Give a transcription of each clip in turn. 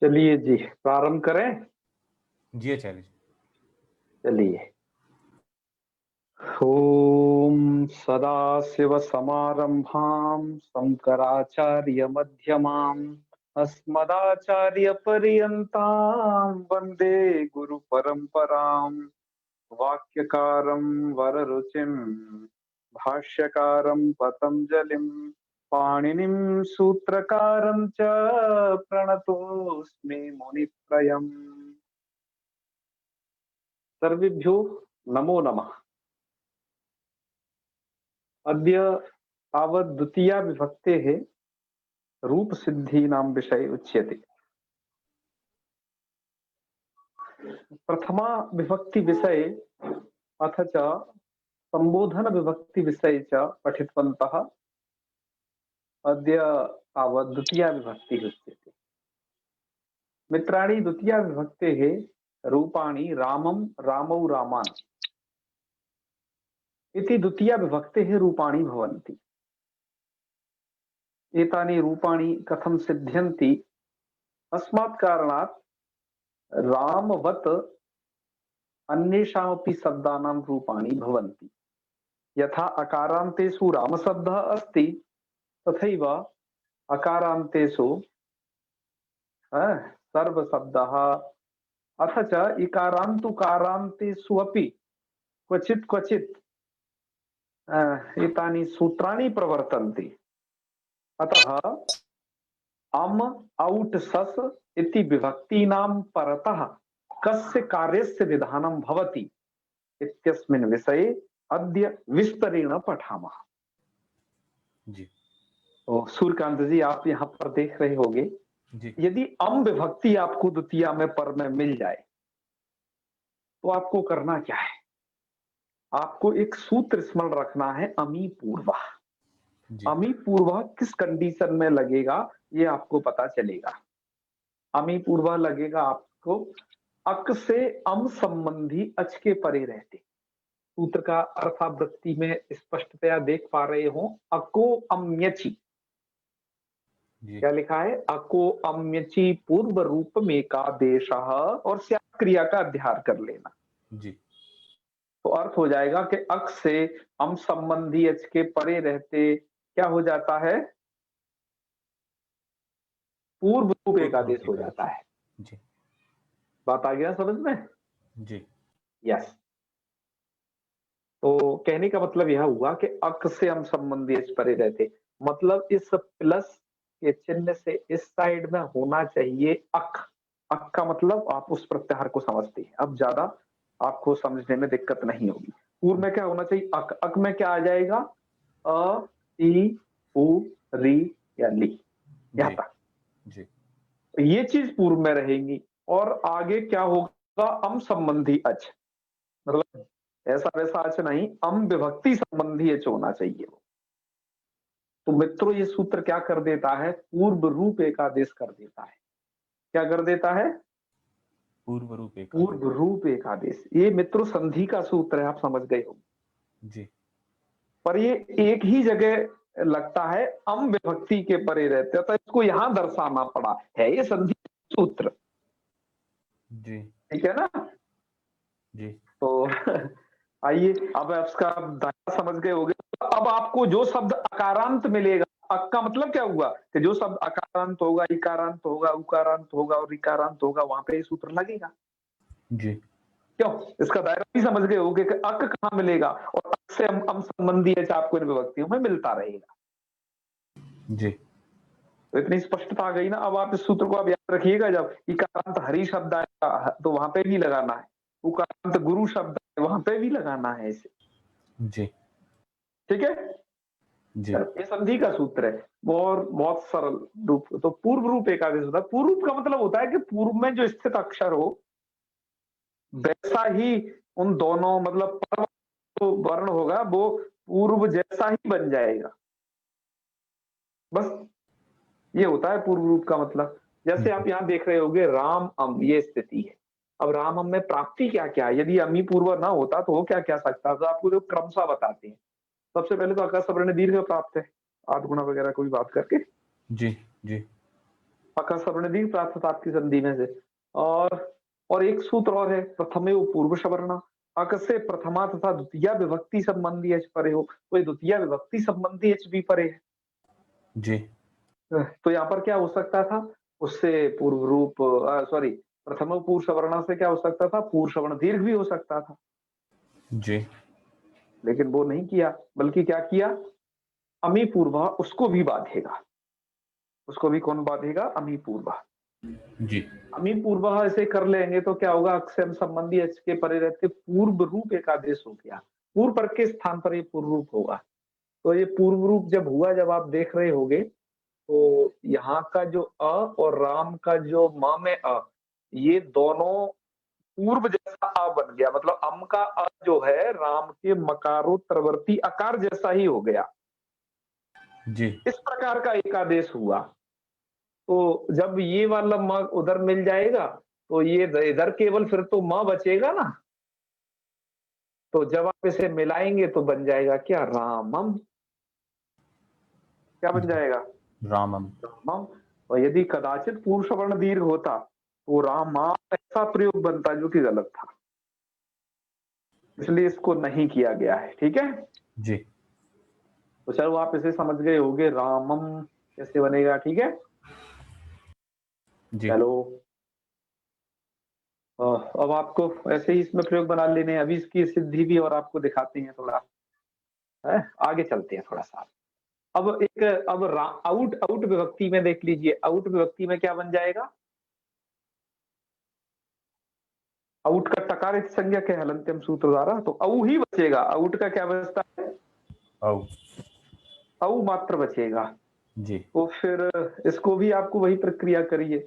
चलिए जी, प्रारंभ करें। जी आचार्य जी। चलिए। ओम सदाशिवसमारंभां शंकराचार्यमध्यमाम् अस्मदाचार्यपर्यन्तां वन्दे गुरुपरम्पराम्। वाक्यकारं वररुचिं भाष्यकारं पतञ्जलिं पाणिनिं सूत्रकारं च प्रणतोऽस्मि मुनित्रयम्। सर्वेभ्यो नमो नमः। अद्य तावत् द्वितीया विभक्तेः रूपसिद्धीनां विषये उच्यते। प्रथमा विभक्ति विषये अथ च संबोधन विभक्ति विषये च पठितवन्तः। अद्य तावत् द्वितीया विभक्तिः उच्यते। मित्राणि, द्वितीया विभक्तेः रूपाणि रामं रामौ रामान् इति द्वितीया विभक्तेः रूपाणि भवन्ति। एतानि रूपाणि कथं सिद्ध्यन्ति? अस्मात् कारणात् रामवत् अन्येषामपि शब्दानां रूपाणि भवन्ति। यथा अकारान्तेषु रामशब्दः अस्ति, तथैव अकारान्तेषु सर्वशब्दः, अथ च इकारान्तुकारान्तेषु अपि क्वचित् क्वचित् एतानि सूत्राणि प्रवर्तन्ते। अतः अम औट् सस् इति विभक्तीनां परतः कस्य कार्यस्य विधानं भवति इत्यस्मिन् विषये अद्य विस्तरेण पठामः। जी। तो सूर्यकांत जी, आप यहाँ पर देख रहे होंगे, यदि अम विभक्ति आपको द्वितीया में पर में मिल जाए तो आपको करना क्या है? आपको एक सूत्र स्मरण रखना है, अमी पूर्वा। अमी पूर्वा किस कंडीशन में लगेगा ये आपको पता चलेगा। अमी पूर्वा लगेगा आपको अक से अम संबंधी अच के परे रहते। सूत्र का अर्थावृत्ति में स्पष्टतया देख पा रहे हो। अको अम्यचि, क्या लिखा है? अको अम्यचि पूर्व रूप में का देश और स्यात् क्रिया का अध्यार कर लेना जी। तो अर्थ हो जाएगा कि अक से अम संबंधी अच के परे रहते क्या हो जाता है? पूर्व रूप एकादेश हो जाता है। जी। बात आ गया समझ में? जी। यस। तो कहने का मतलब यह हुआ कि अक से हम संबंधी अच परे रहते, मतलब इस प्लस के चिन्ह से इस साइड में होना चाहिए अक। अक का मतलब आप उस प्रत्याहार को समझते हैं, अब ज्यादा आपको समझने में दिक्कत नहीं होगी। पूर्व में क्या होना चाहिए? अक। अक में क्या आ जाएगा? अ, ई, उ, री या ली, यहां तक। ये चीज पूर्व में रहेंगी और आगे क्या होगा? अम संबंधी अच, मतलब ऐसा वैसा अच नहीं, अम विभक्ति संबंधी अच होना चाहिए वो। तो मित्रों, ये सूत्र क्या कर देता है? पूर्व रूप एकादेश कर देता है। क्या कर देता है? पूर्व रूप एकादेश। पूर्व रूप एकादेश। ये मित्रों संधि का सूत्र है, आप समझ गए हो जी। पर ये एक ही जगह लगता है, अम विभक्ति के परे रहते, तो इसको यहां दर्शाना पड़ा है, ये संधि सूत्र। जी। ठीक है ना? जी। तो आइए, अब इसका दायरा समझ गए होंगे। अब आपको जो शब्द अकारांत मिलेगा, अक का मतलब क्या हुआ कि जो शब्द अकारांत होगा, इकारांत होगा, उकारांत होगा और इकारांत होगा, वहां पे ये सूत्र लगेगा। जी। क्यों? इसका दायरा भी समझ गए होंगे कि अक कहां मिलेगा और अक से हम संबंधी है आपको इन विभक्तियों में मिलता रहेगा। जी। तो इतनी स्पष्टता आ गई ना। अब आप इस सूत्र को आप याद रखिएगा, जब इकारांत हरि शब्द आएगा तो वहां पे भी लगाना है, उकारांत गुरु शब्द है वहां पे भी लगाना है इसे। जी। ठीक है जी। ये संधि का सूत्र है और बहुत सरल रूप। तो पूर्व रूप एकादेश होता है। पूर्व रूप का मतलब होता है कि पूर्व में जो स्थित अक्षर हो वैसा ही उन दोनों, मतलब पर जो वर्ण होगा वो पूर्व जैसा ही बन जाएगा, बस ये होता है पूर्व रूप का मतलब। जैसे आप यहाँ देख रहे होगे राम अम, ये स्थिति है। अब राम अम में प्राप्ति क्या क्या है? यदि अमी पूर्व ना होता तो वो क्या क्या सकता? तो आपको जो क्रमशः बताते हैं। सबसे पहले तो आकाश सवर्ण दीर्घ प्राप्त है, आध गुणा वगैरह कोई बात करके। जी। जी। अक सवर्ण दीर्घ प्राप्त होता आपकी संधि में से। और एक सूत्र और है, प्रथमेव पूर्व सवर्ण। अक से प्रथमा तथा द्वितीय विभक्ति संबंधी एच परे हो, तो ये द्वितीय विभक्ति संबंधी एच भी परे है। जी तो यहाँ पर क्या हो सकता था, उससे पूर्व रूप सॉरी प्रथम पूर्व सवर्ण से क्या हो सकता था, पूर्व सवर्ण दीर्घ भी हो सकता था, जी लेकिन वो नहीं किया, बल्कि क्या किया, अमी पूर्वा उसको भी बांधेगा। उसको भी कौन बांधेगा, अमी पूर्वा। जी अमी पूर्वा ऐसे कर लेंगे तो क्या होगा, अक्षर संबंधी एच के परे रहते पूर्व रूप एक आदेश हो गया, पूर्व पर के स्थान पर ये पूर्व रूप होगा। तो ये पूर्व रूप जब हुआ, जब आप देख रहे होगे, तो यहाँ का जो अ और राम का जो म में अ, ये दोनों पूर्व जैसा अ बन गया, मतलब अम का अ जो है राम के मकारोत्तरवर्ती अकार जैसा ही हो गया। जी इस प्रकार का एक आदेश हुआ। तो जब ये वाला म उधर मिल जाएगा, तो ये इधर केवल फिर तो म बचेगा ना। तो जब आप इसे मिलाएंगे तो बन जाएगा क्या, रामम। क्या बन जाएगा, रामम। रामम। और यदि कदाचित पूर्व सवर्ण दीर्घ होता तो रामा ऐसा प्रयोग बनता, जो कि गलत था, इसलिए इसको नहीं किया गया है। ठीक है, जी तो चलो आप इसे समझ गए होगे, रामम कैसे बनेगा। ठीक है, जी चलो अब आपको ऐसे ही इसमें प्रयोग बना लेने हैं। अभी इसकी सिद्धि भी और आपको दिखाते हैं थोड़ा, है आगे चलते हैं थोड़ा सा। अब आउट आउट विभक्ति में देख लीजिए, आउट विभक्ति में क्या बन जाएगा, आउट का टकार इस संज्ञा के हलंत्यम सूत्र द्वारा, तो औ ही बचेगा। आउट का क्या बचता है, औ औ मात्र बचेगा। जी तो फिर इसको भी आपको वही प्रक्रिया करिए,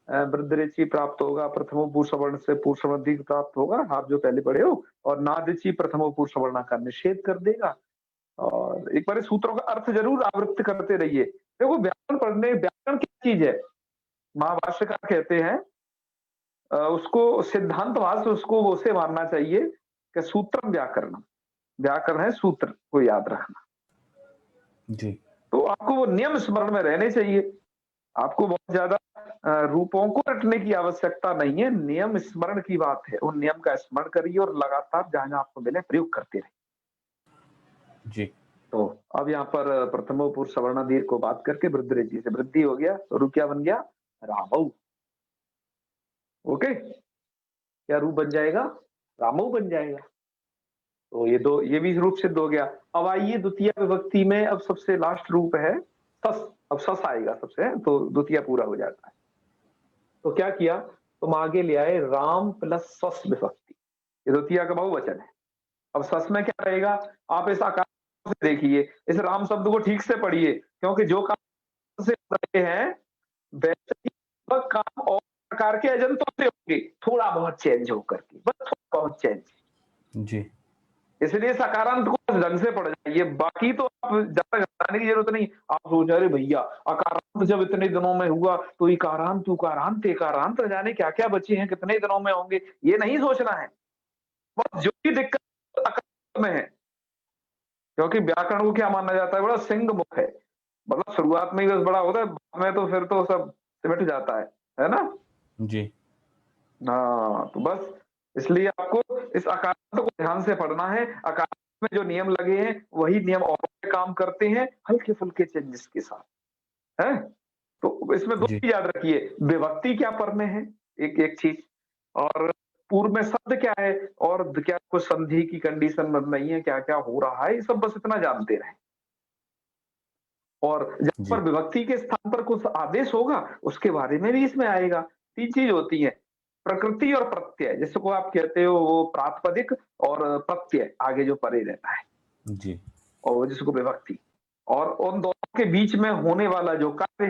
वृद्धरेचि प्राप्त होगा, प्रथमो पूर्व सवर्ण से पूर्व सवर्ण दीर्घ प्राप्त होगा, आप जो पहले पढ़े हो, और नादिची प्रथमो पूर्व सवर्ण का निषेध कर देगा। और एक बार इस सूत्रों का अर्थ जरूर आवृत्त करते रहिए। देखो व्याकरण पढ़ने, व्याकरण क्या चीज है, महाभाष्यकार कहते हैं उसको सिद्धांत भाष्य, उसको उसे मानना चाहिए कि सूत्रम व्याकरण, व्याकरण है सूत्र को याद रखना। जी तो आपको वो नियम स्मरण में रहने चाहिए, आपको बहुत ज्यादा रूपों को रटने की आवश्यकता नहीं है, नियम स्मरण की बात है। उन नियम का स्मरण करिए और लगातार जहां आपको मिले प्रयोग करते रहिए। जी तो अब यहाँ पर प्रथमो पूर्व सवर्ण दीर्घ को बात करके वृद्धि से वृद्धि हो गया, तो रूप क्या बन गया, रामऊ। ओके, क्या रूप बन जाएगा, रामऊ बन जाएगा। तो ये भी रूप सिद्ध हो गया। अब आइए द्वितीय विभक्ति में, अब सबसे लास्ट रूप है सस। अब सस आएगा सबसे, तो द्वितीय पूरा हो जाता है। तो क्या किया, तुम आगे ले आए राम प्लस सस विभक्ति, ये द्वितीय का बहुवचन है। अब सस में क्या रहेगा, आप इस आकार से देखिए, इस राम शब्द को ठीक से पढ़िए, क्योंकि जो काम से रहे हैं वैसे ही वह काम और प्रकार के एजेंटों से होंगे, थोड़ा बहुत चेंज होकर के, बस थोड़ा बहुत चेंज। जी इसलिए सकारांत को ढंग से पढ़ जाइए, बाकी तो आप ज्यादा घबराने की जरूरत नहीं। आप सोच रहे भैया अकारांत जब इतने दिनों में हुआ तो इकारांत उकारांत एकारांत, न जाने क्या क्या बचे हैं, कितने दिनों में होंगे, ये नहीं सोचना है। बस जो भी दिक्कत अकारांत में है, क्योंकि व्याकरण को क्या माना जाता है, बड़ा सिंह मुख है, मतलब शुरुआत में ही बस बड़ा होता है, बाद में तो फिर तो सब सिमट जाता है ना। जी हाँ, तो बस इसलिए आपको इस अकारांत को ध्यान से पढ़ना है। अकारांत में जो नियम लगे हैं वही नियम और पे काम करते हैं, हल्के फुल्के चेंजेस के साथ, है। तो इसमें दो जी चीज याद रखिए, विभक्ति क्या पर में है, एक एक चीज, और पूर्व में शब्द क्या है, और क्या कुछ संधि की कंडीशन बन रही है, क्या क्या हो रहा है, ये सब बस इतना जानते रहे। और जहां जी पर विभक्ति के स्थान पर कुछ आदेश होगा उसके बारे में भी इसमें आएगा। तीन चीज होती है, प्रकृति और प्रत्यय, जिसको आप कहते हो वो प्रातिपदिक और प्रत्यय आगे जो परे रहता है, जी और वो जिसको विभक्ति, और उन दोनों के बीच में होने वाला जो कार्य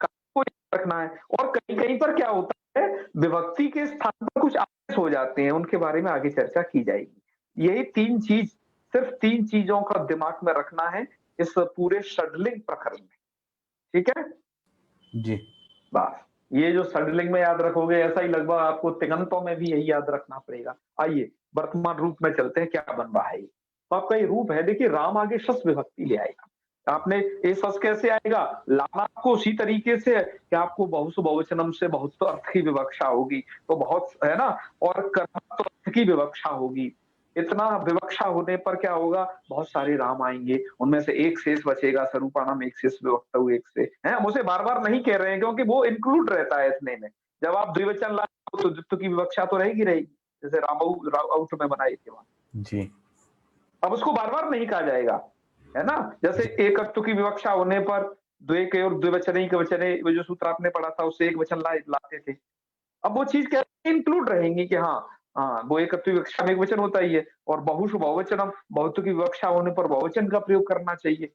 को याद रखना है। और कहीं कहीं पर क्या होता है, विभक्ति के स्थान पर कुछ आदेश हो जाते हैं, उनके बारे में आगे चर्चा की जाएगी। यही तीन चीज, सिर्फ तीन चीजों का दिमाग में रखना है इस पूरे षडलिंग प्रकरण में। ठीक है, जी बस ये जो षडलिंग में याद रखोगे, ऐसा ही लगभग आपको तिङंतों में भी यही याद रखना पड़ेगा। आइए वर्तमान रूप में चलते हैं, क्या बन रहा है। तो आपका ये रूप है, देखिए राम आगे शस विभक्ति ले आएगा, आपने ये सस कैसे आएगा? लाना आपको उसी तरीके से है कि आपको बहुसु बहुवचनम से बहुत अर्थ की विवक्षा होगी, तो बहुत है ना? और कर्मत्व अर्थ की विवक्षा होगी। इतना विवक्षा होने पर क्या होगा? बहुत सारे राम आएँगे, उनमें से एक शेष बचेगा, स्वरूपाणाम एक शेष विभक्तौ एक से। हैं? हम उसे बार-बार नहीं कह रहे हैं क्योंकि वो इंक्लूड रहता है इतने में। जब आप द्विवचन लाए हो तो द्वित्व की विवक्षा तो रहेगी रहेगी। जैसे रामऊ राउत में बनाई थी वहाँ। जी, अब उसको बार-बार नहीं कहा जाएगा, है ना? जैसे जी, एकत्व की विवक्षा होने पर द्वे और द्विवचने वो जो सूत्र आपने पढ़ा था उससे एक वचन लाते थे। अब वो चीज़ क्या इंक्लूड रहेंगी कि हाँ, हाँ, वो एकत्व विवक्षा में एक वचन होता ही है और बहुषु बहुवचनम बहुत्व की विवक्षा होने पर बहुवचन का प्रयोग करना चाहिए।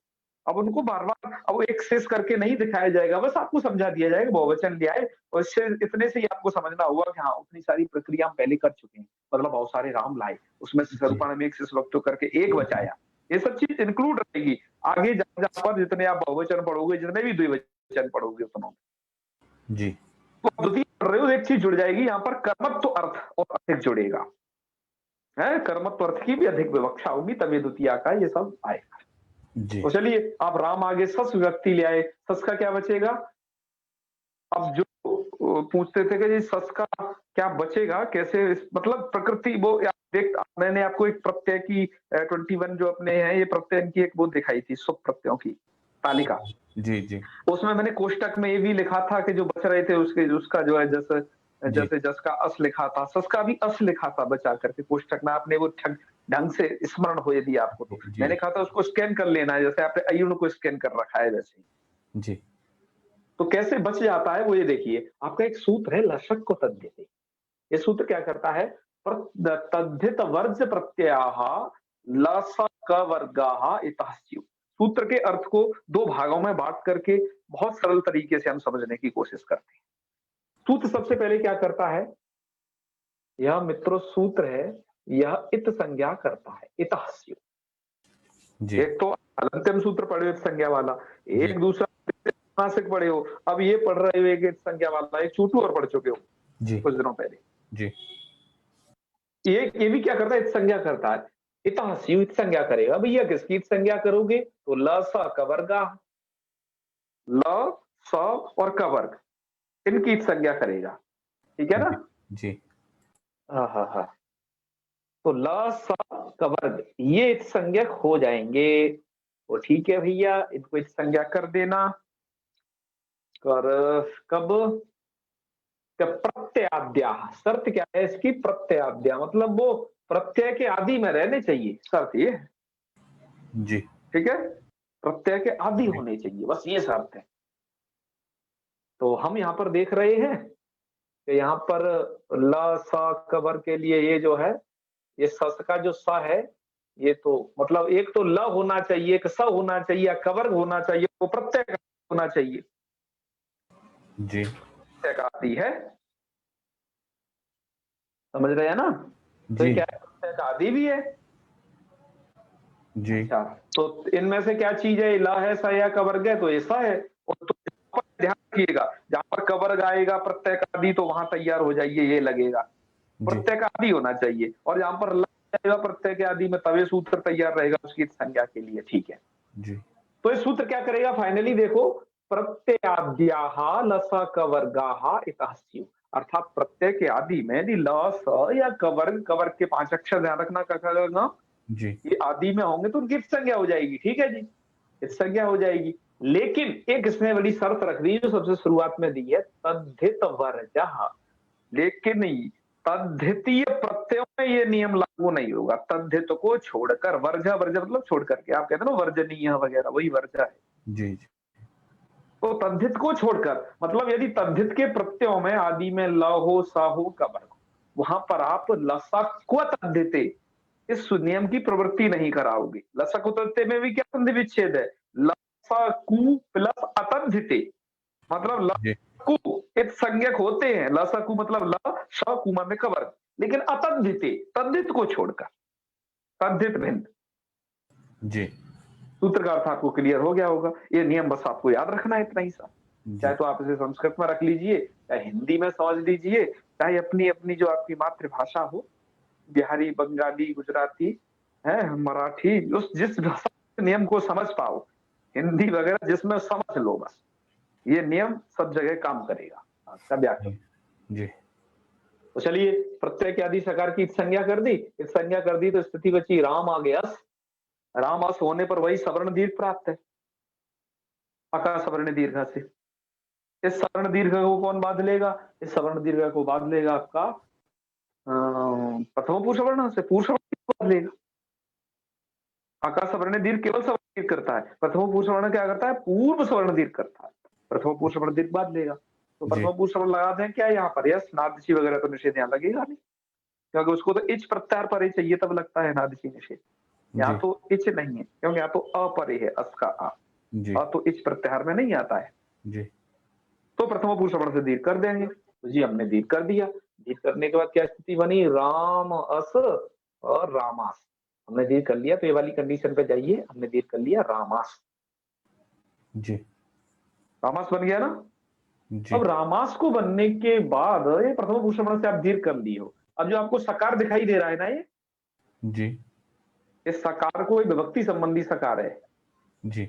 अब उनको बार-बार अब एक शेष करके नहीं दिखाया जाएगा, बस आपको समझा दिया जाएगा बहुवचन ले आए और इससे इतने से ही आपको समझना होगा कि हाँ, उतनी सारी प्रक्रिया हम पहले कर चुके हैं। मतलब बहुत सारे राम लाए, उसमें से जी, स्वरूपाणम एक शेष वक्तु करके एक बचाया। ये सब चीज़ इंक्लूड रहेगी। आगे जहाँ-जहाँ पर जितने आप बहुवचन पढ़ोगे, जितने भी द्विवचन पढ़ोगे उतनों में। जी, तो द्वितीय पढ़ रहे हो एक चीज़ जुड़ जाएगी यहाँ पर कर्मत्व अर्थ और अधिक जुड़ेगा। है? कर्मत्व अर्थ की भी अधिक विवक्षा होगी तभी द्वितीया का ये सब आएगा। जी, तो चलिए आप राम आगे सस विभक्ति ले आए, सस का क्या बचेगा? अब जो पूछते थे कि जी सस का क्या बचेगा? कैसे मतलब प्रकृति वो आप देख मैंने आपको एक प्रत्यय की 21 जो अपने हैं ये प्रत्यय की एक वो दिखाई थी सुप प्रत्ययों की तालिका। जी, जी, उसमें मैंने कोष्टक में ये भी लिखा था कि जो बच रहे थे उसके उसका जो है जैसे जी, जैसे जस का अस लिखा था, सस का भी अस लिखा था बचा करके कोष्टक में आपने वो ढंग से स्मरण हो यदि आपको तो। जी, मैंने कहा था उसको स्कैन कर लेना है जैसे आपने अयुण को स्कैन कर रखा है वैसे ही। जी, तो कैसे बच जाता है वो ये देखिए, आपका एक सूत्र है लशक को तद्धिति। ये सूत्र क्या करता है? तद्धित वर्ज्य प्रत्ययाः लसक वर्गाः इतः स्युः। सूत्र के अर्थ को 2 भागों में बाँट करके बहुत सरल तरीके से हम समझने की कोशिश करते हैं। सूत्र सबसे पहले क्या करता है? यह मित्रों सूत्र है, यह इत संज्ञा करता है, इतः स्युः। जी, एक तो अंतिम सूत्र पढ़े हो इत संज्ञा वाला, जी, एक दूसरा अनुनासिक पढ़े हो, अब ये पढ़ रहे हो एक इत संज्ञा वाला, एक चूटू और पढ़ चुके हो जी, कुछ दिनों पहले। जी, ये भी क्या करता है? इत संज्ञा करता है। इतः स्युः इत संज्ञा करेगा। भैया किसकी इत संज्ञा करोगे? तो ल, स, क वर्गाः। ल, स और क वर्ग इनकी इत संज्ञा करेगा। ठीक है ना? जी, जी, हाँ, हाँ, हाँ। तो ल, स, क वर्ग ये इत संज्ञक हो जाएंगे। तो ठीक है भैया, इनको इत संज्ञा कर देना। कर कब? प्रत्ययाद्या शर्त क्या है इसकी? प्रत्ययाद्या मतलब वो प्रत्यय के आदि में रहने चाहिए, शर्त ये है। जी, ठीक है? प्रत्यय के आदि जी, होने चाहिए, बस ये शर्त है। तो हम यहाँ पर देख रहे हैं कि यहाँ पर ल, स, क वर्ग के लिए ये जो है, ये सस का जो स है, ये तो मतलब एक तो ल होना चाहिए, एक स होना चाहिए, या क वर्ग होना चाहिए, वो प्रत्यय का होना चाहिए। जी, प्रत्यय का आदि है, समझ रहे हैं ना? तो ये जी, क्या है? प्रत्यय का आदि भी है। जी, अच्छा, तो इनमें से क्या चीज़ है? ला है, सा या क वर्ग है, तो ये सा है। और तो यहाँ पर ध्यान रखिएगा, जहाँ पर क वर्ग आएगा प्रत्यय का आदि तो वहाँ तैयार हो जाइए, ये लगेगा। जी, प्रत्यय का आदि होना चाहिए और जहाँ पर ला आएगा प्रत्यय के आदि में तवे सूत्र तैयार रहेगा उसकी संज्ञा के लिए, ठीक है। जी, तो ये सूत्र क्या करेगा फाइनली देखो, प्रत्ययाद्याः लसक वर्गाः इतः स्युः। अर्थात प्रत्यय के आदि में यदि ल, स या क वर्ग के 5 अक्षर ध्यान रखना, क, ख, ग, घ जी, ये आदि में होंगे तो उनकी इत संज्ञा हो जाएगी, ठीक है जी। इत संज्ञा हो जाएगी। लेकिन एक इसमें बड़ी शर्त रख दी जो सबसे शुरुआत में दी है, तद्धित वर्जः। लेकिन तद्धितीय प्रत्ययों में ये नियम लागू नहीं होगा। तद्धित को छोड़कर वर्ज वर्ज मतलब छोड़ करके आप कहते हैं ना वर्जनीय वगैरह, वही वर्ज है। जी, तो तद्धित को छोड़कर मतलब यदि तद्धित के प्रत्ययों में आदि में ल हो, स हो, क वर्ग हो, वहां पर आप लसक्व तद्धिते इस नियम की प्रवृत्ति नहीं कराओगे। लसक उतरते में भी क्या संधि विच्छेद है? लसकु प्लस अतद्धिते मतलब जी, लसकु इत संज्ञक होते हैं। लसकु मतलब ल श में कवर, लेकिन अतद्धिते तद्धित को छोड़कर तद्धित भिन्न। जी, सूत्र का अर्थ आपको क्लियर हो गया होगा। ये नियम बस आपको याद रखना है इतना ही सा। चाहे जी, तो आप इसे संस्कृत में रख लीजिए, चाहे हिंदी में समझ लीजिए, चाहे अपनी अपनी जो आपकी मातृभाषा हो, बिहारी, बंगाली, गुजराती, हैं, मराठी, उस जिस भाषा के नियम को समझ पाओ, हिंदी वगैरह जिसमें समझ लो बस। ये नियम सब जगह काम करेगा आपका व्याकरण। जी। तो चलिए प्रत्यय के आदि सकार की संज्ञा कर दी, इस संज्ञा कर दी तो स्थिति बची राम आ गया। राम अस होने पर वही सवर्ण दीर्घ प्राप्त है, अका सवर्ण दीर्घ से। इस सवर्ण दीर्घ को कौन बांध लेगा? इस सवर्ण दीर्घ को बांध लेगा आपका प्रथम पुरुष सवर्ण से, पुरुष सवर्ण बांध लेगा। अका सवर्ण दीर्घ केवल सवर्ण दीर्घ करता है, प्रथम पुरुष सवर्ण क्या करता है? पूर्व सवर्ण दीर्घ करता है। प्रथम पुरुष सवर्ण दीर्घ बांध लेगा, तो जी। प्रथम पुरुष सवर्ण लगा दें क्या यहाँ पर? यस, नादशी वगैरह तो निषेध यहाँ लगेगा नहीं, क्योंकि उसको तो इच प्रत्यार पर ही चाहिए, तब लगता है नादशी निषेध। यहाँ जी। तो इच नहीं है, क्योंकि यहाँ तो अपरे है, अस का आ, जी। तो इच प्रत्याहार में नहीं आता है। जी। तो प्रथम पुरुष सवर्ण से दीर्घ कर देंगे। तो जी हमने दीर्घ कर दिया। दीर्घ करने के बाद क्या स्थिति बनी? राम अस और रामास। हमने दीर्घ कर लिया, तो ये वाली कंडीशन पे जाइए, हमने दीर्घ कर लिया रामास। जी। रामास बन गया ना। जी। अब रामास को बनने के बाद ये प्रथम पुरुष सवर्ण से आप दीर्घ कर लिए हो। अब जो आपको सकार दिखाई दे रहा है ना, ये जी। इस सकार को एक विभक्ति संबंधी सकार है। जी।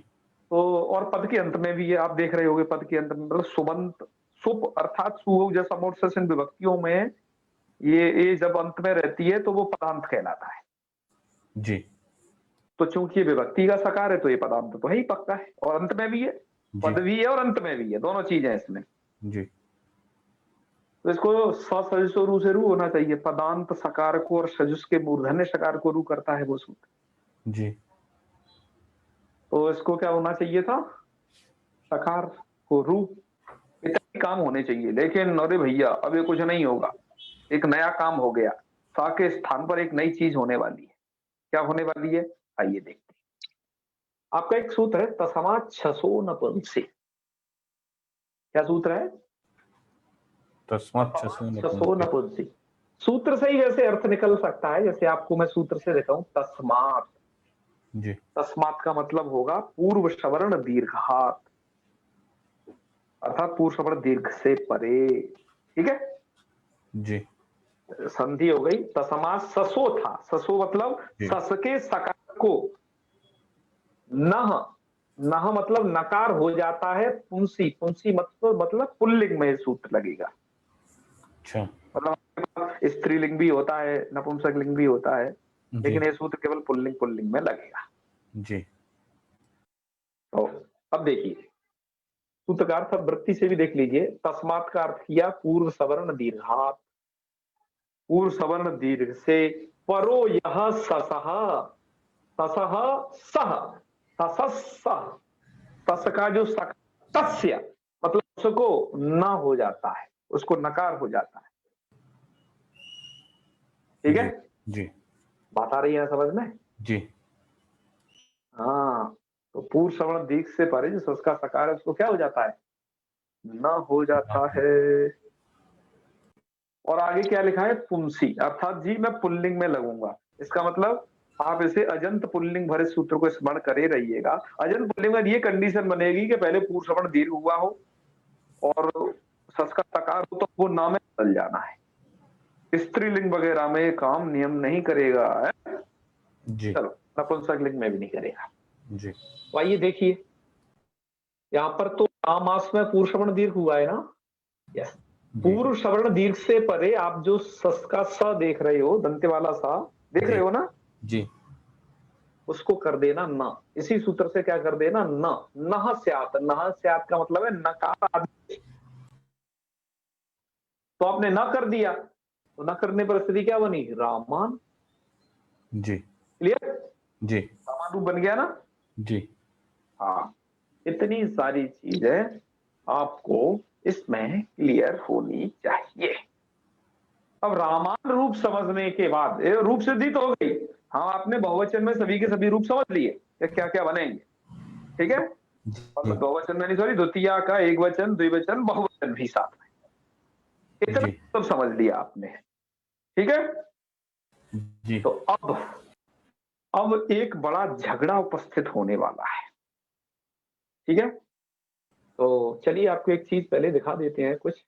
तो और पद के अंत में भी ये आप देख रहे होगे, पद के अंत में मतलब सुबंत, सुप अर्थात सुहो जैसा मोर्सन विभक्तियों में ये जब अंत में रहती है तो वो पदांत कहलाता है। जी। तो चूंकि ये विभक्ति का सकार है तो ये पदांत तो है ही पक्का है, और अंत में भी है, जी। पद भी है और अंत में भी है, दोनों चीजें हैं इसमें। जी। तो इसको सजुषो रू से रू होना चाहिए, पदांत सकार को और सजुष के मूर्धन्य सकार को रू करता है वो सूत्र। जी। तो इसको क्या होना चाहिए था? सकार को रू। इतने काम होने चाहिए, लेकिन अरे भैया अब ये कुछ नहीं होगा, एक नया काम हो गया। सा के स्थान पर एक नई चीज होने वाली है। क्या होने वाली है? आइए देखते हैं। आपका एक सूत्र है तस्मात् छसो नपुंसक। क्या सूत्र है? तस्मात् छसो छसो नपुंसक। नपुंसक। सूत्र से ही वैसे अर्थ निकल सकता है, जैसे आपको मैं सूत्र से देता हूं तस्मात्। जी। तस्मात् का मतलब होगा पूर्व सवर्ण दीर्घात, अर्थात पूर्व सवर्ण दीर्घ से परे। ठीक है, जी। संधि हो गई। तस्मात् ससो था, ससो मतलब जी। सस के सकार को नह, नह मतलब नकार हो जाता है पुंसी, पुंसी मतलब पुल्लिंग में सूत्र लगेगा। अच्छा। मतलब स्त्रीलिंग भी होता है, नपुंसक लिंग भी होता है, जी। लेकिन ये सूत्र केवल पुल्लिंग पुल्लिंग में लगेगा। जी। तो अब देखिए सूत्र का अर्थ वृत्ति से भी देख लीजिए। तस्मात् का अर्थ किया पूर्व सवर्ण दीर्घात, पूर्व सवर्ण दीर्घ से परो यह ससह, ससह सह, ससः, तस का जो सक, तस्य मतलब उसको न हो जाता है, उसको नकार हो जाता है। ठीक है, जी। जी। बात आ रही है समझ में? जी। हाँ, तो पूर्व सवर्ण दीर्घ से परे जो उसका सकार है उसको क्या हो जाता है? न हो जाता है। और आगे क्या लिखा है? पुंसी, अर्थात जी मैं पुल्लिंग में लगूंगा। इसका मतलब आप इसे अजंत पुल्लिंग भरे सूत्र को स्मरण करे रहिएगा। अजंत पुल्लिंग में ये कंडीशन बनेगी कि पहले पूर्व सवर्ण दीर्घ हुआ हो और सस का सकार हो, तो वो नाम में बदल जाना है। स्त्रीलिंग वगैरह में काम नियम नहीं करेगा है? जी। चलो नपुंसक लिंग में भी नहीं करेगा। जी। तो आइए देखिए, यहाँ पर तो आमास में पूर्व सवर्ण दीर्घ हुआ है ना। यस, जी। पूर्व सवर्ण दीर्घ से परे आप जो सस का स देख रहे हो, दंते वाला सा देख जी। रहे हो ना, जी। उसको कर देना न। इसी सूत्र से क्या कर देना? न, नह स्यात्। नह स्यात् का मतलब है नकार आदेश। तो आपने न कर दिया, तो न करने पर स्थिति क्या बनी? रामान। जी। क्लियर? जी। रामान रूप बन गया ना। जी। हाँ, इतनी सारी चीजें आपको इसमें क्लियर होनी चाहिए। अब रामान रूप समझने के बाद रूप सिद्धि तो हो गई। हाँ, आपने बहुवचन में सभी के सभी रूप समझ लिए क्या क्या बनेंगे। ठीक है, जी। मतलब बहुवचन में नहीं, सॉरी, द्वितीया का एक वचन, द्विवचन, बहुवचन भी साथ में, इतना जी। सब समझ लिया आपने। ठीक है, जी। तो अब एक बड़ा झगड़ा उपस्थित होने वाला है। ठीक है, तो चलिए आपको एक चीज पहले दिखा देते हैं कुछ।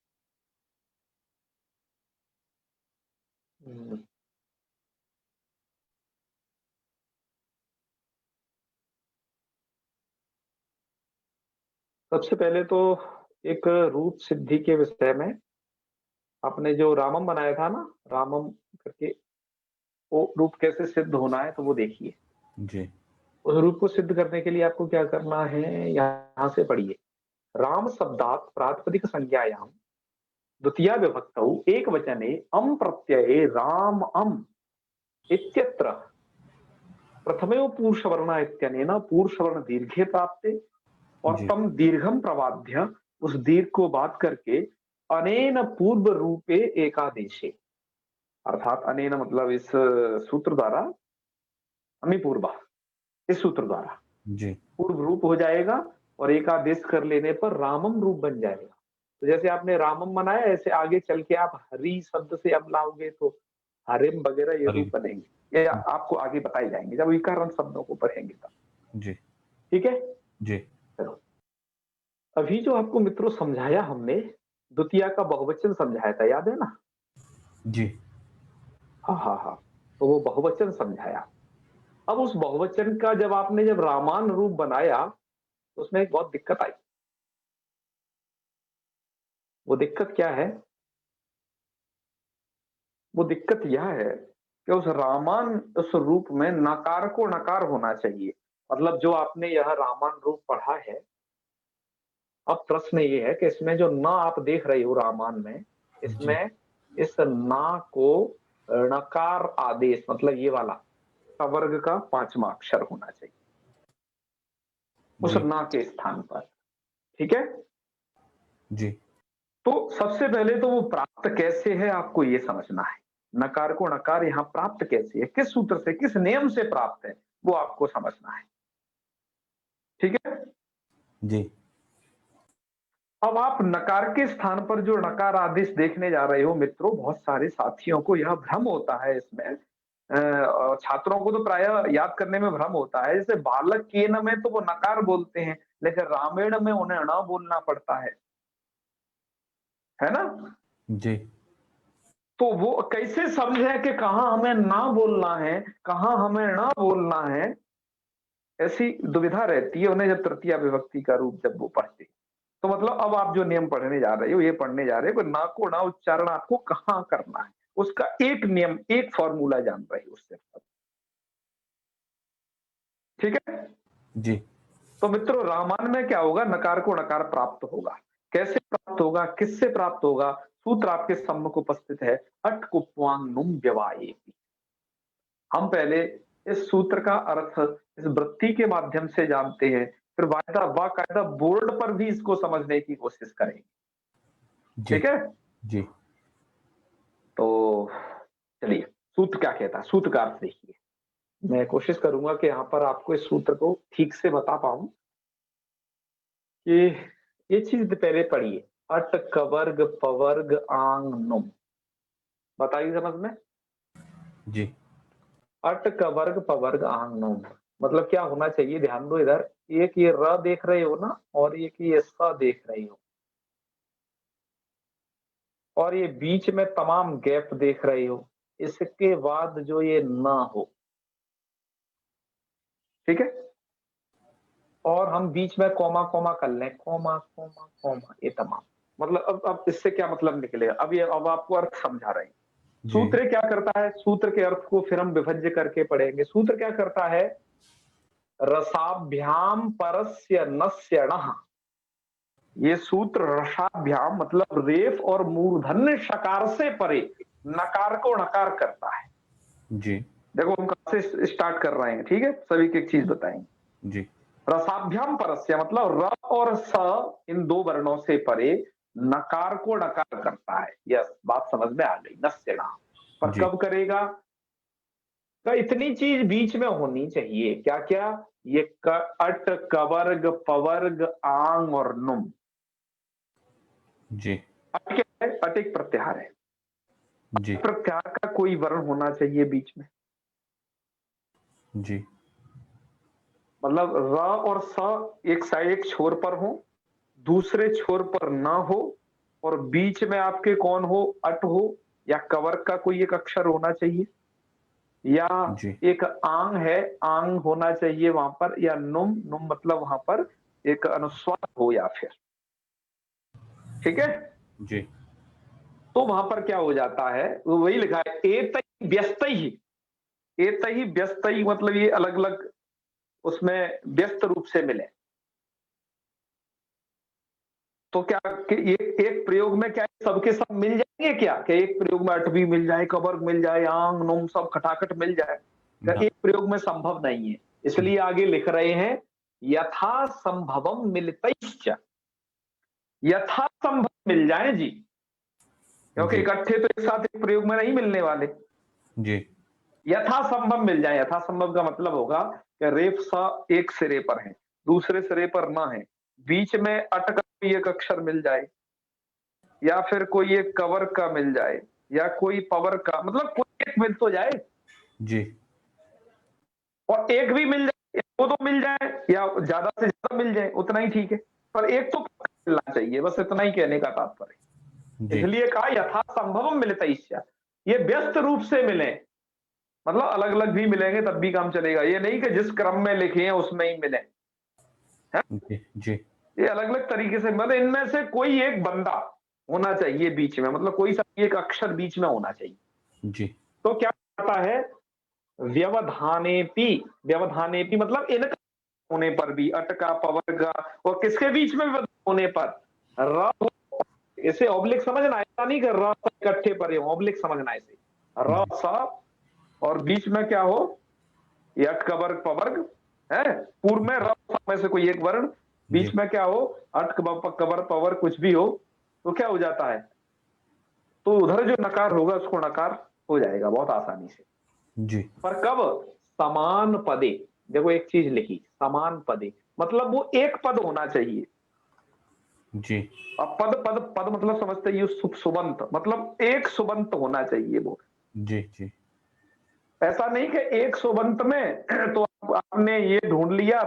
सबसे पहले तो एक रूप सिद्धि के विषय में आपने जो रामम बनाया था ना, रामम करके, वो रूप कैसे सिद्ध होना है तो वो देखिए। जी, उस रूप को सिद्ध करने के लिए आपको क्या करना है, यहाँ से पढ़िए। राम शब्दात् प्रातिपदिक संज्ञायाम द्वितीया विभक्तौ एकवचने अम् प्रत्यये राम अम् इत्यत्र प्रथमेव पूर्षवर्ण इत्यनेन पूर्षवर्ण दीर्घे प्राप्ते और जी, तम दीर्घम प्रवाद्य, उस दीर्घ को बात करके अनेन पूर्व रूपे एकादेशे, अर्थात अनेन मतलब इस सूत्र द्वारा, अमी पूर्वा, इस सूत्र द्वारा जी, पूर्व रूप हो जाएगा और एकादेश कर लेने पर रामम रूप बन जाएगा। तो जैसे आपने रामम बनाया, ऐसे आगे चल के आप हरि शब्द से अब लाओगे तो हरिम वगैरह ये हरी रूप बनेंगे। ये आपको आगे बताए जाएंगे जब विकर्ण शब्दों को पढ़ेंगे तब। जी, ठीक है, जी, चलो। अभी जो आपको मित्रों समझाया हमने, द्वितीया का बहुवचन समझाया था, याद है ना? जी, हाँ हाँ हाँ, तो वो बहुवचन समझाया। अब उस बहुवचन का जब रामान रूप बनाया तो उसमें एक बहुत दिक्कत आई। वो दिक्कत क्या है? वो दिक्कत यह है कि उस रूप में नकार को नकार होना चाहिए। मतलब जो आपने यह रामान रूप पढ़ा है, अब प्रश्न ये है कि इसमें जो न आप देख रहे हो रामान में, जी, इसमें इस ना को णकार आदेश, मतलब ये वाला सवर्ग का 5वां अक्षर होना चाहिए उस जी, ना के स्थान पर। ठीक है, जी, तो सबसे पहले तो वो प्राप्त कैसे है आपको ये समझना है। नकार को नकार यहाँ प्राप्त कैसे है, किस सूत्र से, किस नियम से प्राप्त है, वो आपको समझना है। ठीक है, जी, अब आप नकार के स्थान पर जो नकार आदेश देखने जा रहे हो मित्रों, बहुत सारे साथियों को यह भ्रम होता है इसमें, छात्रों को तो प्राय याद करने में भ्रम होता है। जैसे बालक केन में तो वो नकार बोलते हैं, लेकिन रामायण में उन्हें न बोलना पड़ता है ना? जी, तो वो कैसे समझे कि कहाँ हमें ना बोलना है, कहाँ हमें ना बोलना है, ऐसी दुविधा रहती है उन्हें जब तृतीया विभक्ति का रूप जब वो पढ़ते। तो मतलब अब आप जो नियम पढ़ने जा रहे हो, ये पढ़ने जा रहे हो कि ना को ना उच्चारण आपको कहाँ करना है, उसका एक नियम, एक फॉर्मूला जान रहे हो उससे। ठीक है, जी, तो मित्रों रामायण में क्या होगा, नकार को नकार प्राप्त होगा। कैसे प्राप्त होगा, किससे प्राप्त होगा? सूत्र आपके सम्मुख उपस्थित है, अट कुप्वांग नुम व्यवाये। हम पहले इस सूत्र का अर्थ इस वृत्ति के माध्यम से जानते हैं, फिर बाकायदा बोर्ड पर भी इसको समझने की कोशिश करेंगे। जी, ठीक है, जी, तो चलिए सूत्र क्या कहता है, सूत्र का अर्थ देखिए। मैं कोशिश करूंगा कि यहाँ पर आपको इस सूत्र को ठीक से बता पाऊं कि ये चीज पहले पढ़िए। अट कवर्ग पवर्ग आंग नुम, बताइए समझ में। जी, अट कवर्ग पवर्ग आंग नुम मतलब क्या होना चाहिए, ध्यान दो इधर। एक ये र देख रहे हो ना, और एक ये स देख रहे हो, और ये बीच में तमाम गैप देख रहे हो, इसके बाद जो ये ना हो। ठीक है, और हम बीच में कॉमा कॉमा कर लें, कॉमा कॉमा कॉमा, ये तमाम। मतलब अब इससे क्या मतलब निकलेगा, अब आपको अर्थ समझा रहे हैं। जी, सूत्र क्या करता है, सूत्र के अर्थ को फिर हम विभज्य करके पढ़ेंगे। सूत्र क्या करता है, रसाभ्याम परस्य नस्य णः, ये सूत्र रसाभ्याम मतलब रेफ और मूर्धन्य शकार से परे नकार को नकार करता है। जी, देखो हम कहां से स्टार्ट कर रहे हैं, ठीक है, सभी की एक चीज बताएंगे। जी, रसाभ्याम परस्य मतलब र और स, इन दो वर्णों से परे नकार को नकार करता है। यस, बात समझ में आ गई, नस्य णः। पर जी, कब करेगा? तो इतनी चीज बीच में होनी चाहिए, क्या क्या? ये अट कवर्ग पवर्ग आंग और नुम। जी, अट क्या है? अट एक प्रत्याहार है। जी, प्रत्याहार का कोई वर्ण होना चाहिए बीच में। जी, मतलब र और स एक साइड, एक छोर पर हो, दूसरे छोर पर ना हो, और बीच में आपके कौन हो, अट हो, या कवर का कोई एक अक्षर होना चाहिए, या जी, एक आंग है, आंग होना चाहिए वहां पर, या नुम, नुम मतलब वहां पर एक अनुस्वार हो या फिर, ठीक है। जी तो वहां पर क्या हो जाता है, वो वही लिखा है एतई व्यस्तई। एतई व्यस्तई मतलब ये अलग अलग उसमें व्यस्त रूप से मिले। तो क्या कि एक प्रयोग में क्या सबके सब मिल जाएंगे क्या, कि एक प्रयोग में अट भी मिल जाए, कवर्ग मिल जाए, आंग नुम सब खटाखट मिल जाए? क्या ना एक प्रयोग में संभव नहीं है। इसलिए आगे लिख रहे हैं यथा संभवम मिलतैश्च, यथा संभव मिल जाए जी, क्योंकि जी इकट्ठे तो एक साथ एक प्रयोग में नहीं मिलने वाले। जी यथा संभव मिल जाए, यथा संभव का मतलब होगा कि रेफ सा एक सिरे पर है, दूसरे सिरे पर ना है, बीच में अट का कोई एक अक्षर मिल जाए, या फिर कोई एक कवर का मिल जाए, या कोई पावर का, मतलब कोई एक मिल तो जाए। जी और एक भी मिल जाए, दो तो मिल जाए, या ज्यादा से ज्यादा मिल जाए, उतना ही ठीक है, पर एक तो मिलना चाहिए, बस इतना ही कहने का तात्पर्य। जी इसलिए कहा यथा संभव मिलता ईश्या, ये व्यस्त रूप से मिले, मतलब अलग अलग भी मिलेंगे तब भी काम चलेगा, ये नहीं कि जिस क्रम में लिखे हैं उसमें ही मिले। है? जी जी ये अलग अलग तरीके से, मतलब इनमें से कोई एक बंदा होना चाहिए बीच में, मतलब कोई सा एक अक्षर बीच में होना चाहिए। जी तो क्या होता है, व्यवधानेपि, व्यवधानेपि मतलब इनका होने पर भी, अटका पवर्ग, और किसके बीच में व्यवधान होने पर, र, इसे ऑब्लिक समझना, ऐसा नहीं कर रहा इकट्ठे परे हो, ऑब्लिक समझना इसे, र सा, और बीच में क्या हो, यट का वर्ग पवर्ग है, पूर्व में र में से कोई एक वर्ण, बीच जी में क्या हो, अट कवर पवर कुछ भी हो, तो क्या हो जाता है, तो उधर जो नकार होगा उसको नकार हो जाएगा बहुत आसानी से। जी पर कब, समान पदे, देखो एक चीज लिखी, समान पदे मतलब वो एक पद होना चाहिए। जी अब पद पद पद मतलब समझते ही सुबंत, मतलब एक सुबंत होना चाहिए वो। जी जी ऐसा नहीं कि एक सुबंत में तो आपने ये ढूंढ लिया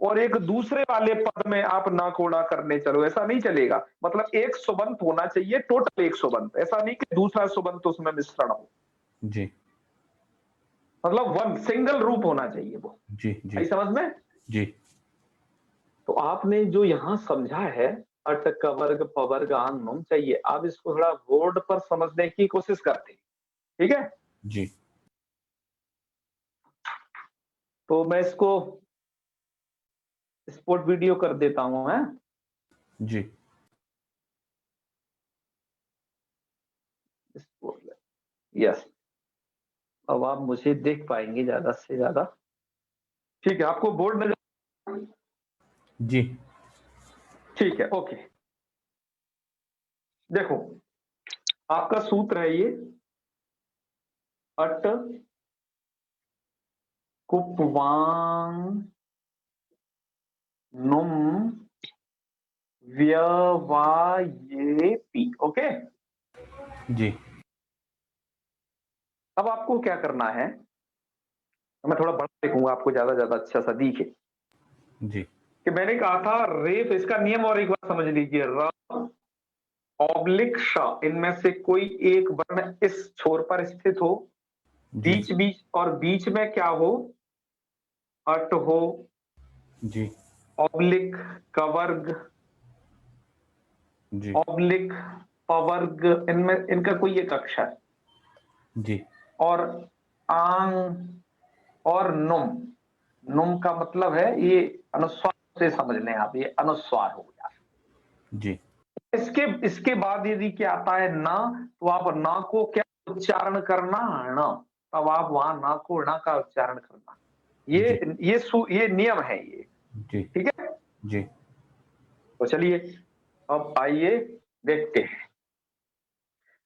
और एक दूसरे वाले पद में आप ना कोड़ा करने चलो, ऐसा नहीं चलेगा। मतलब एक सुबंत होना चाहिए, टोटल एक सुबंत, ऐसा नहीं कि दूसरा सुबंत उसमें मिश्रण हो, जी मतलब वन सिंगल रूप होना चाहिए वो। जी जी आई समझ में? जी तो आपने जो यहां समझा है, अट का वर्ग पवर्ग आंग नुम चाहिए, आप इसको थोड़ा बोर्ड पर समझने की कोशिश करते हैं, ठीक है। जी तो मैं इसको स्पॉट वीडियो कर देता हूं है। जी यस, अब आप मुझे देख पाएंगे ज्यादा से ज्यादा, ठीक है, आपको बोर्ड नजर, जी ठीक है, ओके। देखो आपका सूत्र है ये, अट कुपवांग नुम व्यवायेपि, ओके। जी अब आपको क्या करना है, मैं थोड़ा बड़ा लिखूंगा आपको ज्यादा अच्छा सा दिखे, जी कि मैंने कहा था रेफ, इसका नियम और एक बार समझ लीजिए, र ऑब्लिक श, इनमें से कोई एक वर्ण इस छोर पर स्थित हो, जी बीच बीच, और बीच में क्या हो, अट हो, जी ऑब्लिक कवर्ग, जी ऑब्लिक पवर्ग, इनमें इनका कोई एक अक्षर, जी और आंग, और नुम, नुम का मतलब है ये अनुस्वार से समझ लें आप, ये अनुस्वार हो गया। जी इसके इसके बाद यदि क्या आता है ना, तो आप ना को क्या उच्चारण करना, ना, तब आप वहां ना को ना का उच्चारण करना, जी ये नियम है ये, जी ठीक है। जी तो चलिए अब आइए देखते हैं,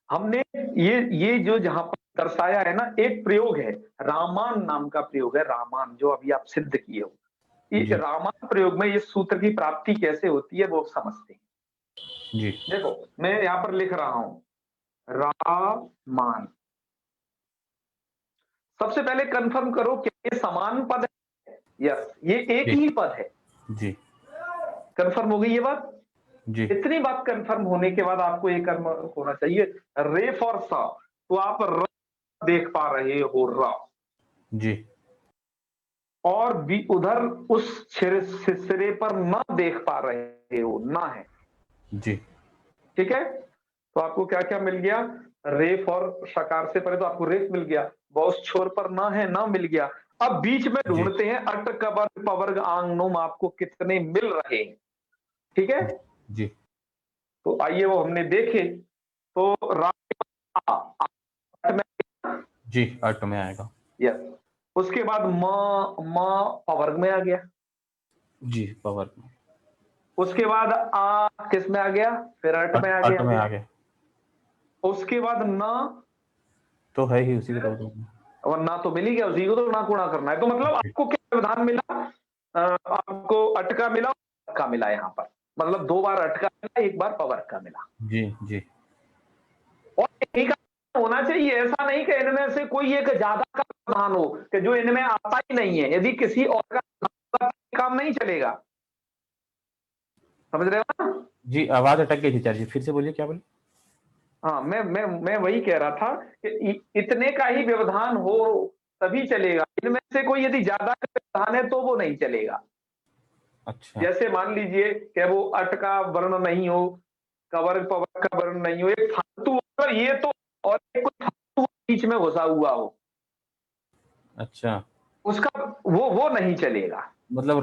हमने ये जो जहां पर दर्शाया है ना, एक प्रयोग है, रामान नाम का प्रयोग है, रामान, जो अभी आप सिद्ध किए हो, ये जी रामान प्रयोग में इस सूत्र की प्राप्ति कैसे होती है वो समझते हैं। जी देखो मैं यहां पर लिख रहा हूं रामान, सबसे पहले कंफर्म करो कि ये समान पद है, यस ये एक ही पद है, जी कंफर्म हो गई ये बात। जी इतनी बात कंफर्म होने के बाद आपको ये कर्म होना चाहिए, रेफ और सा, तो आप र देख पा रहे हो, र, जी और भी उधर उस सिरे पर न देख पा रहे हो, ना है। जी ठीक है, तो आपको क्या क्या मिल गया? रेफ और शकार से पहले तो आपको रेफ मिल गया, उस छोर पर ना है, ना मिल गया। अब बीच में जी ढूंढते हैं अट कबर पवर्ग आंग नुम आपको कितने मिल रहे हैं। ठीक है, जी तो आइए वो हमने देखे। तो जी अट में आएगा। यस, उसके बाद म पवर्ग में आ गया। जी पावर में। उसके बाद आ किस में आ गया? फिर अट में आ अट में गया। आ गया उसके बाद न, तो है ही उसी के तो में। और ना तो मिल ही गया, उसी को तो ना गुणा करना है। तो मतलब जी आपको क्या विधान मिला? आपको अटका मिला, का मिला यहाँ पर, मतलब 2 बार अटका मिला, 1 बार पवर्ग का मिला। जी जी और इन्हीं का होना चाहिए, ऐसा नहीं कि इनमें से कोई एक ज्यादा का विधान हो कि जो इनमें आता ही नहीं है। यदि किसी और का काम नहीं चलेगा, समझ रहे हो ना? जी आवाज अटक गई थी चार्जी, फिर से बोलिए क्या बोले? हाँ, मैं वही कह रहा था कि इतने का ही व्यवधान हो तभी चलेगा। इनमें से कोई यदि ज्यादा का व्यवधान है तो वो नहीं चलेगा। अच्छा जैसे मान लीजिए कि वो अट का वर्ण नहीं हो, कवर पवर का वर्ण नहीं हो, एक फालतू हो, ये तो, और एक कुछ फालतू बीच में घुसा हुआ हो, अच्छा उसका वो नहीं चलेगा। मतलब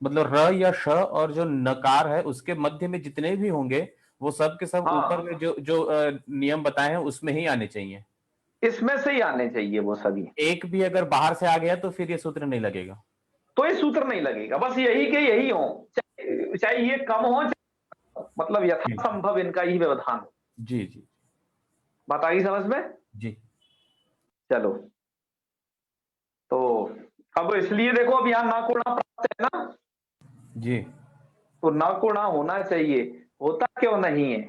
मतलब र या श और जो नकार है उसके मध्य में जितने भी होंगे वो सब के सब ऊपर में हाँ, जो जो नियम बताए हैं उसमें ही आने चाहिए। इसमें से ही आने चाहिए वो सभी। एक भी अगर बाहर से आ गया तो फिर ये सूत्र नहीं लगेगा। तो ये सूत्र नहीं लगेगा, बस यही के यही हो, चाहे ये कम हो, चाहे मतलब जी यथासंभव इनका ही व्यवधान हो। जी जी बात आई समझ में? जी चलो, तो अब इसलिए देखो, अब यहाँ ना को ना प्राप्त है ना, जी तो ना को ना होना चाहिए। होता क्यों नहीं है?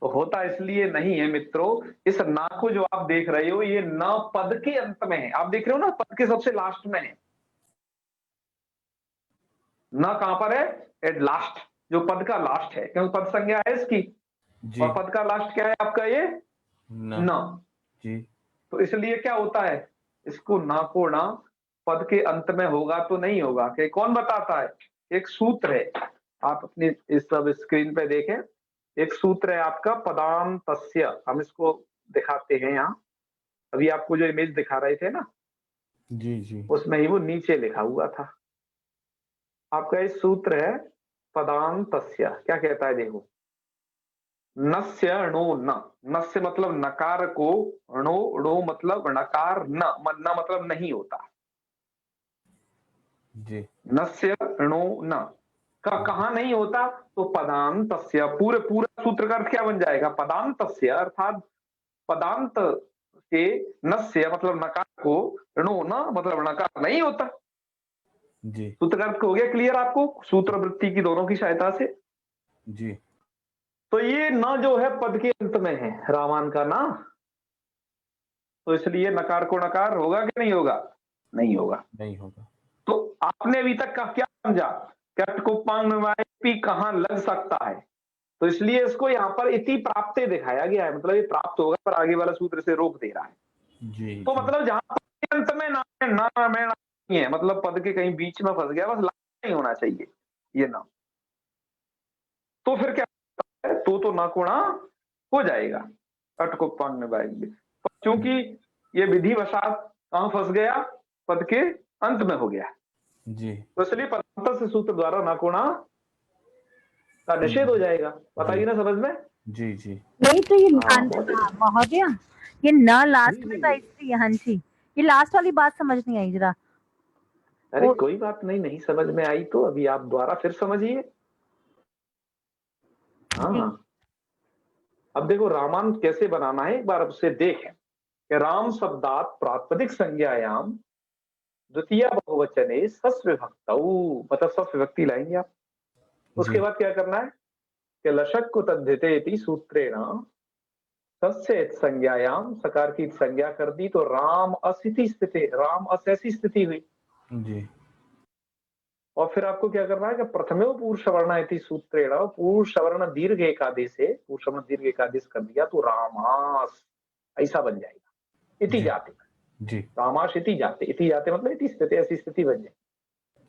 तो होता इसलिए नहीं है मित्रों, इस ना को जो आप देख रहे हो, ये न पद के अंत में है। आप देख रहे हो ना, पद के सबसे लास्ट में है। न कहां पर है? एट लास्ट, जो पद का लास्ट है, क्योंकि पद संज्ञा है इसकी। जी और पद का लास्ट क्या है आपका? ये न न। जी तो इसलिए क्या होता है, इसको ना को ना पद के अंत में होगा तो नहीं होगा, कि कौन बताता है? एक सूत्र है, आप अपनी इस सब स्क्रीन पे देखें। एक सूत्र है आपका पदान्तस्य, हम इसको दिखाते हैं यहाँ। अभी आपको जो इमेज दिखा रहे थे ना, जी जी उसमें ही वो नीचे लिखा हुआ था। आपका एक सूत्र है पदान्तस्य, क्या कहता है देखो। नस्य णो न, नस्य मतलब नकार को, णो णो मतलब नकार, न मतलब नहीं होता। जी नस्य णो न का कहां नहीं होता? तो पदान्तस्य, पूरे पूरा सूत्र का अर्थ क्या बन जाएगा? पदान्तस्य अर्थात पदांत के नस्य मतलब नकार को, णो न मतलब नकार नहीं होता। जी सूत्र का अर्थ हो गया क्लियर आपको, सूत्र वृत्ति की दोनों की सहायता से। जी तो ये न जो है पद के अंत में है, रामान का ना, तो इसलिए नकार को नकार होगा कि नहीं होगा? नहीं होगा। नहीं होगा। तो आपने अभी तक का क्या समझा? कट को पांग में कहां लग सकता है? तो इसलिए इसको यहाँ पर इति प्राप्ते दिखाया गया है, मतलब ये प्राप्त होगा, पर आगे वाला सूत्र से रोक दे रहा है। जी तो जी मतलब जहां पर अंत में ना है, ना में ना नहीं है, मतलब पद के कहीं बीच में फंस गया, बस लास्ट नहीं होना चाहिए ये ना। तो फिर क्या है? तो ना कोणा हो जाएगा, अट को पांग में बाएंगे। क्योंकि ये विधि वशात कहां फंस गया? पद के अंत में हो गया। जी तो इसलिए पदांत से सूत्र द्वारा ना कोणा का निषेध हो जाएगा। जी बताइए ना समझ में? जी जी नहीं तो ये हाँ, महोदया, ये न लास्ट में जी। था इसलिए। हाँ जी, ये लास्ट वाली बात समझ नहीं आई जरा। अरे वो कोई बात नहीं, नहीं समझ में आई तो अभी आप दोबारा फिर समझिए। जी हाँ, अब देखो रामान कैसे बनाना है, एक बार उसे देखें कि राम शब्दात प्रातिपदिक संज्ञायाम द्वितीय बहुवचने सस विभक्तौ, मतलब सस विभक्ति लाएंगे आप। उसके जी बाद क्या करना है कि लशक को तद्धिते इति सूत्रेण सस्य संज्ञायाम, सकार की संज्ञा कर दी तो राम अस्थिति स्थिति, राम अस ऐसी स्थिति हुई। जी और फिर आपको क्या करना है कि प्रथमे पूर्व सवर्ण इति सूत्रेण, पूर्व सवर्ण दीर्घ एकादेश है, पूर्व सवर्ण दीर्घ एकादेश कर दिया तो रामास ऐसा बन जाएगा, इति जी जाति। जी रामाश इति जाते मतलब इति स्थिति, ऐसी स्थिति बन जाए।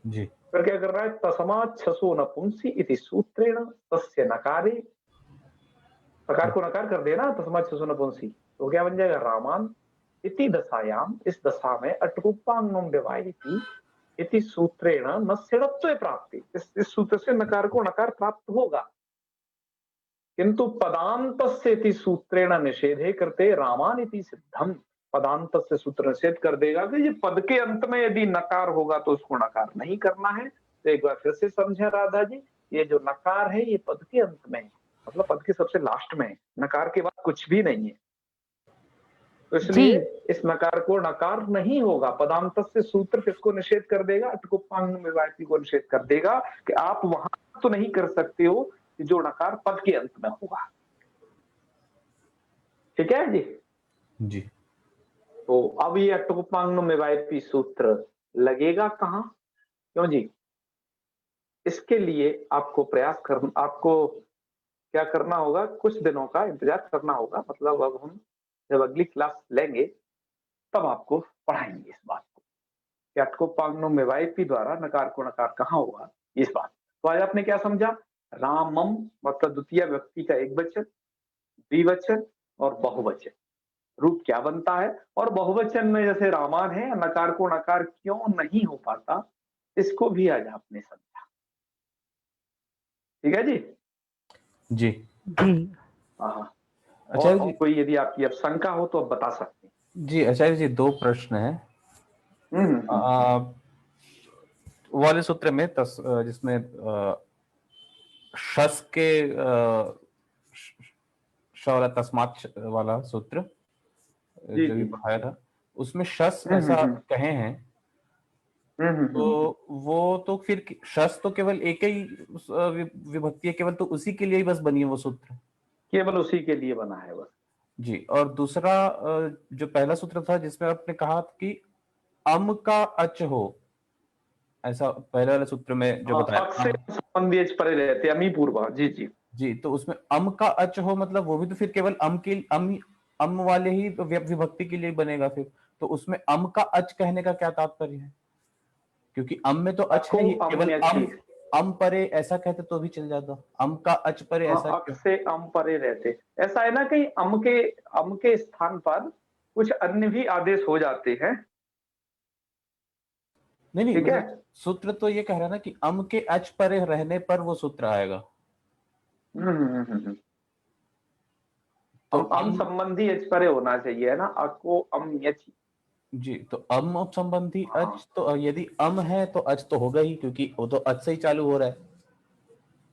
जी फिर क्या कर रहा है, तस्मात् छसो नपुंसी इति सूत्रेण तस्य नकारे, प्रकार को नकार कर देना, तस्मात् छसो नपुंसी, तो क्या बन जाएगा, रामान इति दशायाम, इस दशा में अटरूपांगम व्यवायति इति सूत्रेण न सिड़त्व प्राप्ति, इस सूत्र से नकार को नकार प्राप्त होगा, किंतु पदांतस्य इति सूत्रेण निषेधे करते रामान इति सिद्धम, पदांत से सूत्र निषेध कर देगा कि ये पद के अंत में यदि नकार होगा तो उसको नकार नहीं करना है। तो एक बार फिर से समझे राधा जी, ये जो नकार है ये पद के अंत में है, मतलब पद के सबसे लास्ट में है, नकार के बाद कुछ भी नहीं है, तो इसलिए इस नकार को नकार नहीं होगा। पदांत से सूत्र किसको निषेध कर देगा, अटकुपांग विवाहिती को निषेध कर देगा कि आप वहां तो नहीं कर सकते हो कि जो नकार पद के अंत में होगा। ठीक है जी जी। तो अब ये अटकुपांग विवाहिती सूत्र लगेगा कहाँ, क्यों जी, इसके लिए आपको आपको क्या करना होगा, कुछ दिनों का इंतजार करना होगा, मतलब अब हम जब अगली क्लास लेंगे तब आपको पढ़ाएंगे इस बात को कि अटकुपांग विवाहिती द्वारा नकार को नकार कहाँ होगा, इस बात। तो आज आपने क्या समझा, रामम मतलब द्वितीय व्यक्ति का एक वचन, द्विवचन और बहुवचन, रूप क्या बनता है, और बहुवचन में जैसे रामान है, नकार को नकार क्यों नहीं हो पाता, इसको भी आज आपने समझा। ठीक है जी जी जी। हाँ। आचार्य और जी, कोई यदि आपकी अब शंका हो तो अब बता सकते हैं। जी आचार्य जी, दो प्रश्न है। वाले सूत्र में जिसमें शस के श वाला तस्मात् वाला सूत्र जी जो भी जी पढ़ाया था, उसमें शस ऐसा कहे हैं, तो वो तो फिर शस तो केवल एक ही विभक्ति है, केवल तो उसी के लिए ही बस बनी है वो सूत्र, केवल उसी के लिए बना है बस। जी। और दूसरा जो पहला सूत्र था जिसमें आपने कहा कि अम का अच हो, ऐसा पहले वाले सूत्र में जो हाँ, बताया अक से संबंधी एच परे रहते, अमी पूर्वा, जी जी जी, तो उसमें अम का अच हो मतलब वो भी तो फिर केवल अम वाले ही विभक्ति के लिए बनेगा फिर, तो उसमें अम का अच कहने का क्या तात्पर्य है, क्योंकि अम में तो अच है ही, केवल अम परे ऐसा कहते तो भी चल जाता, अम का अच परे हाँ, ऐसा अक क्यों? से अम परे रहते, ऐसा है ना, कहीं अम के स्थान पर कुछ अन्य भी आदेश हो जाते हैं। नहीं ठीक है, मतलब सूत्र तो ये कह रहा है ना कि अम के अच परे रहने पर वो सूत्र आएगा, तो अम संबंधी एच परे होना चाहिए, है ना, अक को अम यच। जी, तो अम संबंधी हाँ, अच, तो यदि अम है तो अच तो होगा ही, क्योंकि वो तो अच से ही चालू हो रहा है।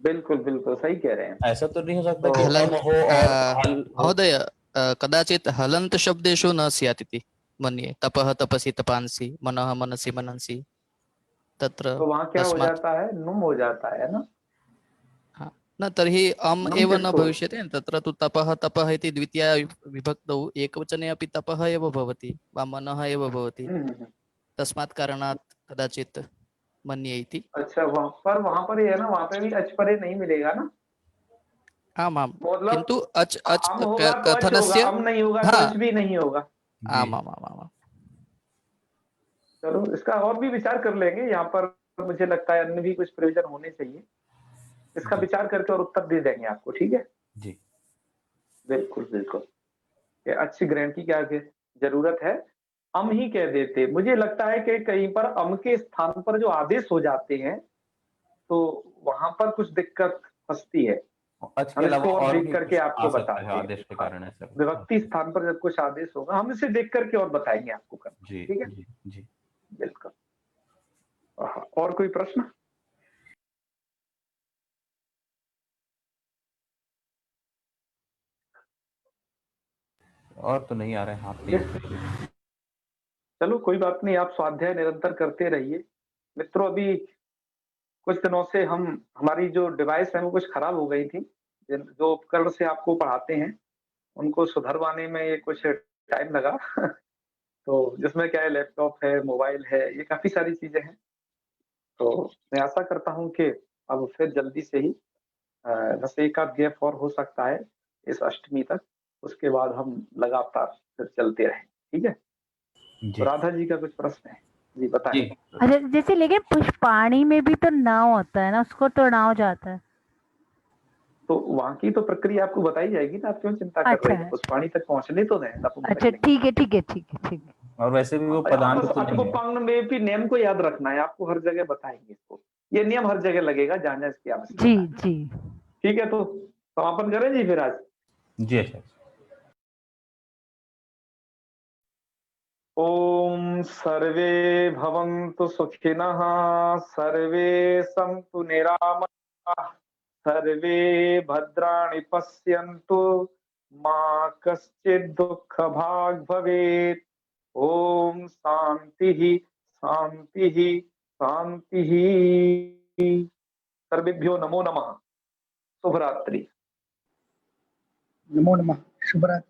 बिल्कुल बिल्कुल सही कह रहे हैं। ऐसा तो नहीं हो सकता तो कि हलन्त अम हो और हल हो। महोदय कदाचित् हलन्त शब्देषु न स्यात् इति मन्ये। तपः तपसि तपांसि, मनः मनसि मनन्सि, तत्र तो वहां क्या हो तस्मात् जाता है, नुम हो जाता है ना, हा, न तर्हि अम् नुम एव न किसको, भविष्यति, तत्र तु तपः तपः इति द्वितीया विभक्तौ एकवचने अपि तपः एव भवति वा मनः एव भवति, तस्मात् कारणात् कदाचित् मन्ये इति। अच्छा वहां पर ये है ना, वहां पे भी अच परे नहीं मिलेगा ना, आम् आम्, मतलब किन्तु अच् अच् अम होगा तो अच होगा, कथनस्य, अम नहीं होगा तो हाँ अच भी नहीं होगा। आम् आम् आम् आम्। चलो इसका और भी विचार कर लेंगे, यहाँ पर मुझे लगता है अन्य भी कुछ प्रयोजन होने चाहिए, इसका जी विचार करके और उत्तर दे देंगे आपको। ठीक है, जी बिल्कुल बिल्कुल, ये अच्छी ग्रहण की क्या जरूरत है, अम ही कह देते। मुझे लगता है कि कहीं पर अम के स्थान पर जो आदेश हो जाते हैं तो वहां पर कुछ दिक्कत फंसती है, अच के हम अलावा इसको और और देख भी करके कुछ आ आपको सकता है बताते हैं। आदेश के हाँ, कारण, ऐसा विभक्ति स्थान पर जब कुछ आदेश होगा हम इसे देख करके और बताएंगे आपको करना। जी ठीक है, जी जी। बिल्कुल। और कोई प्रश्न? और तो नहीं आ रहे हैं हाथ पे। चलो कोई बात नहीं, आप स्वाध्याय निरंतर करते रहिए मित्रों। अभी कुछ दिनों से हमारी जो डिवाइस है वो कुछ खराब हो गई थी, जो उपकरण से आपको पढ़ाते हैं उनको सुधरवाने में ये कुछ टाइम लगा तो जिसमें क्या है, लैपटॉप है, मोबाइल है, ये काफी सारी चीजें हैं। तो मैं आशा करता हूँ कि अब फिर जल्दी से ही बस एक आध गैप और हो सकता है इस अष्टमी तक, उसके बाद हम लगातार फिर चलते रहें। ठीक है, जी तो राधा जी का कुछ प्रश्न है, जी जी बताएं। अच्छा, जैसे लेकिन पुष्पाणी में भी तो नाव होता है ना, उसको तो नाव जाता है। तो वहां की तो प्रक्रिया आपको बताई जाएगी ना, आप क्यों चिंता कर रहे अच्छा हैं, पुष्पाणी तक पहुंचने तो दें नपुंसक अच्छा, लिंग। ठीक है ठीक है ठीक है ठीक है। और वैसे भी वो और पदार्थ बस तो नहीं है। अठ्ठोपांग में भी नियम को याद रखना है, आपको हर जगह बताएंगे इसको, ये नियम हर जगह लगेगा जहां जहां इसकी जी आवश्यकता है। जी। ठीक है, तो समापन करें जी फिर आज। जी अच्छा। ओम सर्वे भवन्तु सुखिनः, सर्वे सन्तु निरामयाः, सर्वे भद्राणि पश्यन्तु, मा कश्चित् दुःखभाग् भवेत्। ओम शांति शांति शांति। सर्वेभ्यो नमो नमः। शुभ रात्रि। नमो नमः। शुभ रात्रि।